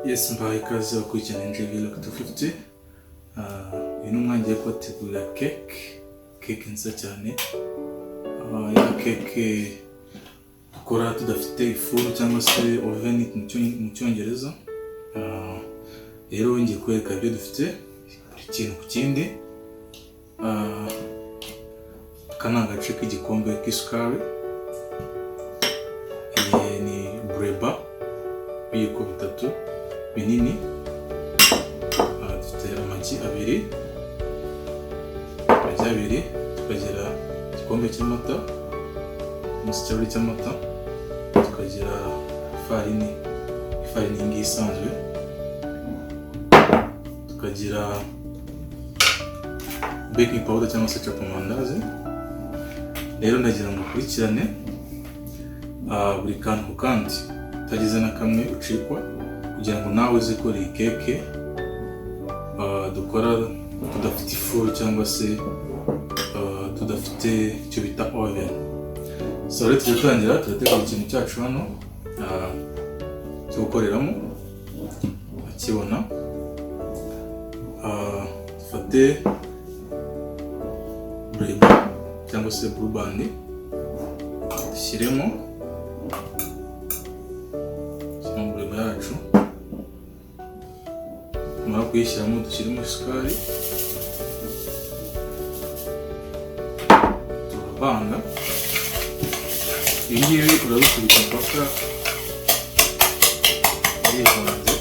Yes, mbaye ikaze wakurikirana NJVlog 250. Uyu ni umwanya ngiye kubategurira keke nziza cyane. Ya keke dukora tudafite ifuru cyangwa se oven mu cyongereza. Rero ngiye kwereka ibyo dufite ikintu ku kindi. Aka ni agace k'igikombe k'isukari. Iyi ni breba y'ibiyiko bitatu binini. Dufite amagi abiri, tukagira igikombe cy'amata, ikirahuri cy'amata, tukagira ifarini ngiyi isanzwe, tukagira baking powder cyangwa se capa mandazi. Rero ndagira ngo ukurikirane buri kantu ku kandi utagize na kamwe ucikwa, kugira ngo nawe uzi gukora iyi keke dukora tudafite ifuru cyangwa se tudafite icyo bita oven. So rero tujya turangira turategura ikintu cyacu hano cyo gukoreramo, akibona. Dufate breba cyangwa se blue band, dushyiremo breba yacu. Tumara kuyishyiramo dushyiremo isukari, turavanga. Ibi ngibi urabikubita mpaka yivanze.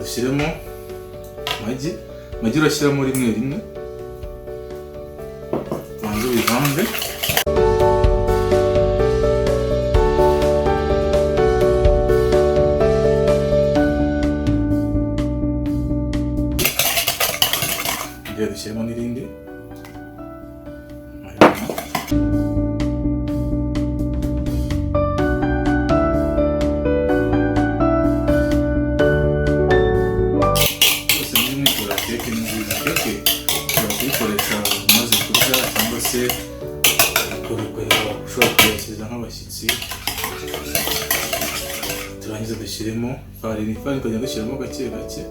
Dushyiremo amagi urashyiramo rimwe banza ubivange. Ngiye dushyiramo n'irindi. Ushobora kuyakiriza nk'abashyitsi. Turangiza dushyiremo ifarini tukajya dushyiramo gake gake.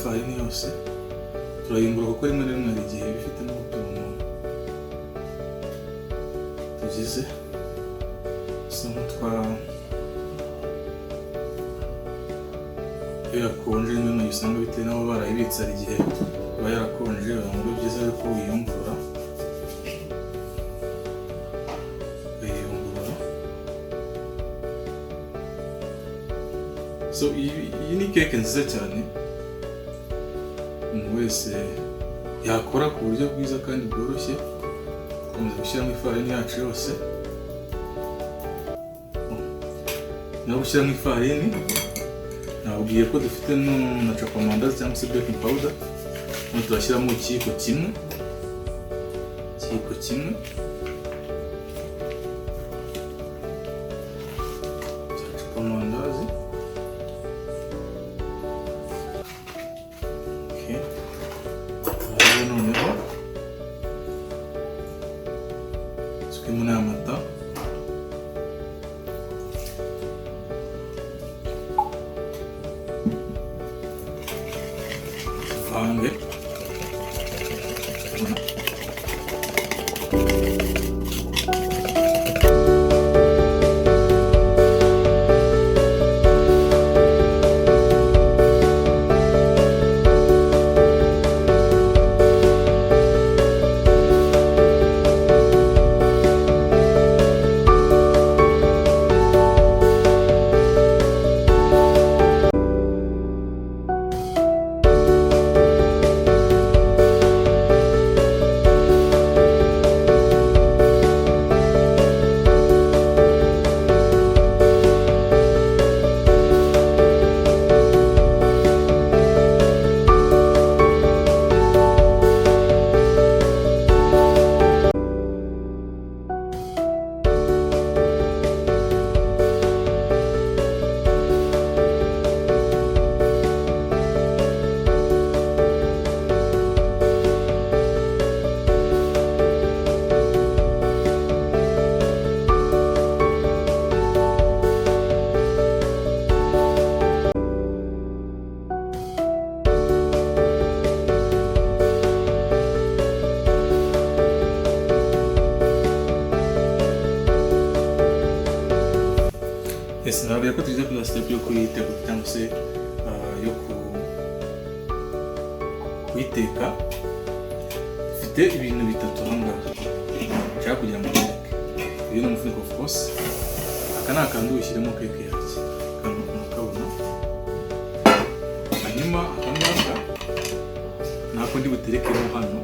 Ifarini yose turayungurura kuko rimwe na rimwe hari igihe bifitemo utuntu tugize bisa nk'utwa iyo yakonje. rimwe na usanga bitewe n'aho barayibitse, hari igihe iba yarakonje. biba byiza yuko uyiyungurura. So iyi ni keke nziza cyane umuntu wese yakora ku buryo bwiza kandi bworoshye. Tukomeza gushyiramo ifarini yacu yose. Naho gushyiramo ifarini ntabwo nakubwiye ko dufite na chocomandazi cyangwa se baking powder. None turashyiramo ikiyiko kimwe cya chocomandazi. Okay. Noneho sukemo n'amata. Vange. Ntabwo ko tugize kuri step yo kuyitegura cyangwa se yo kuyiteka. Dufite ibintu bitatu ahangaha nshaka kugira ngo mbereke. Uyu ni umufuniko of course. Aka ni akantu ushyiremo keke yacu, akantu mukabona. Hanyuma akangaka nako ndi buterekemo hano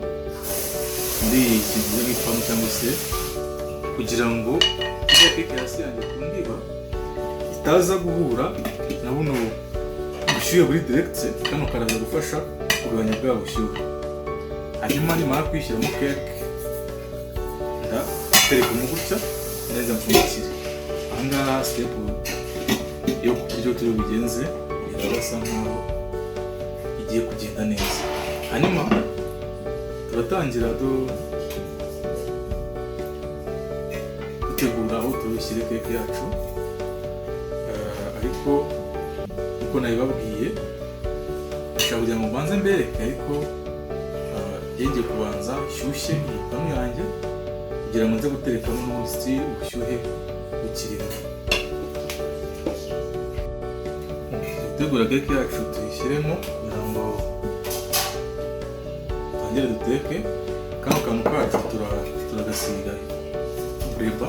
ndi ikintu nk'ipanu cyangwa se kugira ngo iriya keke hasi yanjye ku ndiba itaza guhura na buno bushyuhe buri direct. Kano karaza gufasha kugabanya bwa bushyuhe. Hanyuma nimara kwishyiramo keke ndatereka mu gutya neza mpfundikire. Ahangaha step yo kuburyo turi bugenze irabasa nkaho igiye kugenda neza. Hanyuma turatangira gutegura aho turushyire keke yacu. Ariko uko nabibabwiye ndashaka kugira ngo mbanze mbereke, ariko yengeye kubanza shyushye ipanu yanjye kugira ngo nze guterekamo n'umusyi ubushyuhe bukirimo. Dutegura keke yacu tuyishyiremo kugira ngo tangire duteke. Kano kantu kacu turagasiga bureba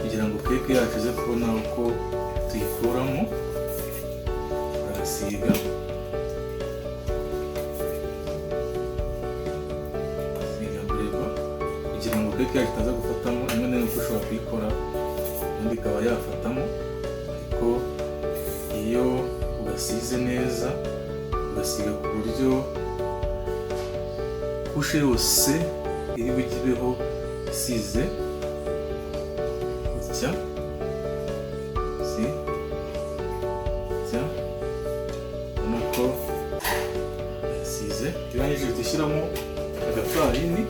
kugira ngo keke yacu ize kubona uko tuyikuramo. Agasiga bureba kugira ngo keke yacu itaza gufatamo. Rimwe na rimwe uko ushobora kuyikora ubundi ikaba yafatamo, ariko iyo ugasize neza ugasiga ku buryo kushe yose iri bugibeho isize gutya ubona ko yasize. Turangije dushyiramo agafarini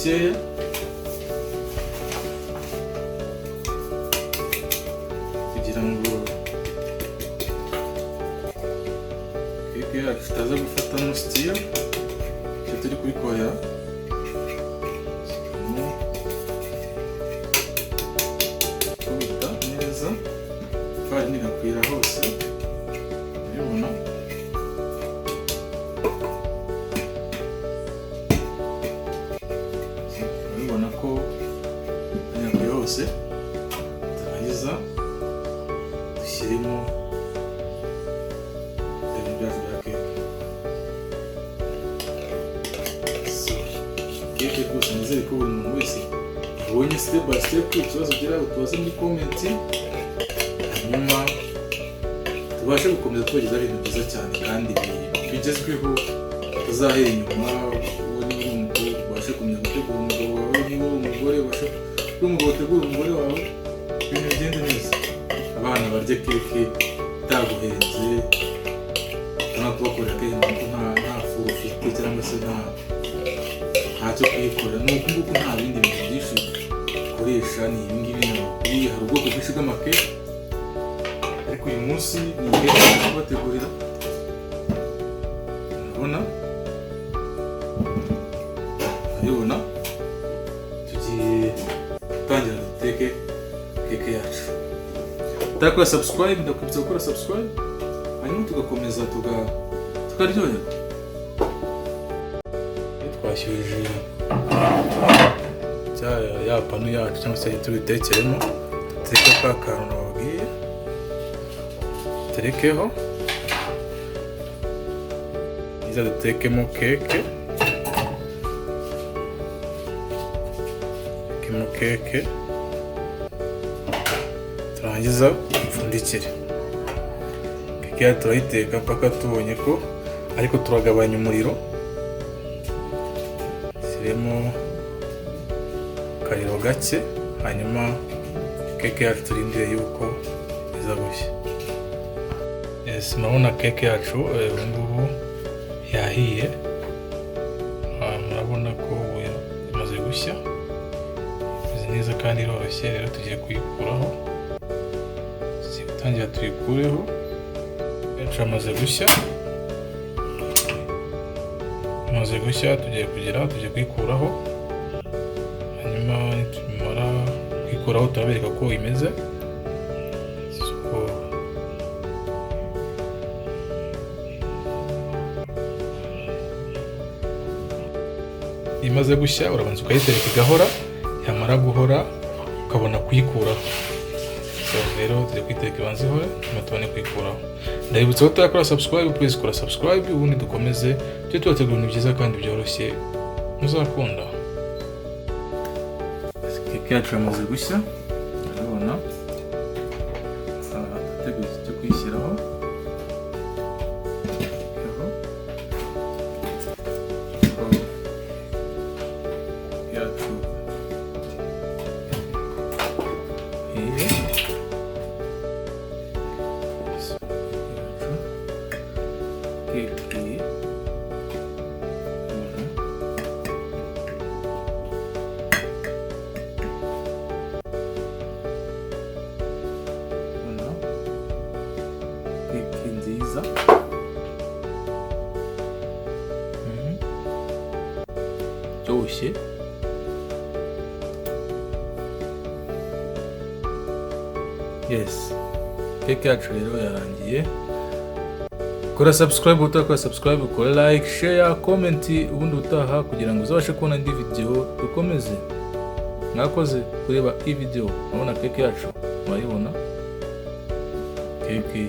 gakeya kugira ngo keke yacu itaza gufatamo sitiyo icyo turi kubikora. Kubita neza ifarini igakwira hose, urabibona. Urabibona ko yanyaguye hose. Turangiza dushyiremo ibintu byacu bya keke. Keke rwose nizere ko buri muntu wese yabonye step by step. Ikibazo ugira utubaze muri comment, hanyuma tubashe gukomeza tubagezaho ibintu byiza cyane kandi bigezweho, tuzahera inyuma. Uwo ni umukobwa ubashe kumenya gutegura umugabo wawe, niba uri umugore ubashe uri umugabo utegura umugore wawe, ibintu bigende neza. Abana barya keke itaguhenze, nta kubakorera keke kuko nta fu ufite cyangwa se ntacyo kuyikorera. Ni uku nguku, nta bindi bintu byinshi ukoresha, ni ibi ngibi. Hari ubwoko bwinshi bw'amakeke, ariko uyu munsi ni keke yo kubategurira. Urabona tugiye gutangira duteke keke yacu. Utakora subscribe, ndakwibutsa gukora subscribe, hanyuma tugakomeza tukaryoherwa. Twashyuhije ya panu yacu cyangwa se tubitekeremo, duteke ka kantu nababwiye, terekeho iza dutekemo keke. Turangiza dupfundikire. Keke yacu turayiteka paka tubonye ko, ariko turagabanya umuriro, siremo akariro gake, hanyuma keke yacu turindire yuko iza gushya. Murabona keke yacu ubu ngubu yahiye, murabona ko imaze gushya neza kandi iroroshye. Rero tugiye kuyikuraho, tugiye gutangira tuyikureho. Yacu amaze gushya, tugiye kuyikuraho, hanyuma nitumara kuyikuraho turabereka ko imeze. Imaze gushya urabanza ukayitereka igahora, yamara guhora ukabona kuyikuraho. Rero tugiye kuyitereka ibanza ihore, nyuma tubone kuyikuraho. Ndabibutsa ko turakora subscribe, please kora subscribe, ubundi dukomeze tujye tubategura ibintu byiza kandi byoroshye muzakunda. Keke yacu yamaze gushya, urabona dutegereje icyo kuyishyiraho. Keke nziza, iryoshye. Yes, keke yacu rero yarangiye. Kora subscribe, utakora subscribe, ukora like, share, comment, ubundi utaha kugira ngo uzabashe kubona indi video dukomeze. Mwakoze kureba iyi video. Urabona keke yacu, murayibona, keke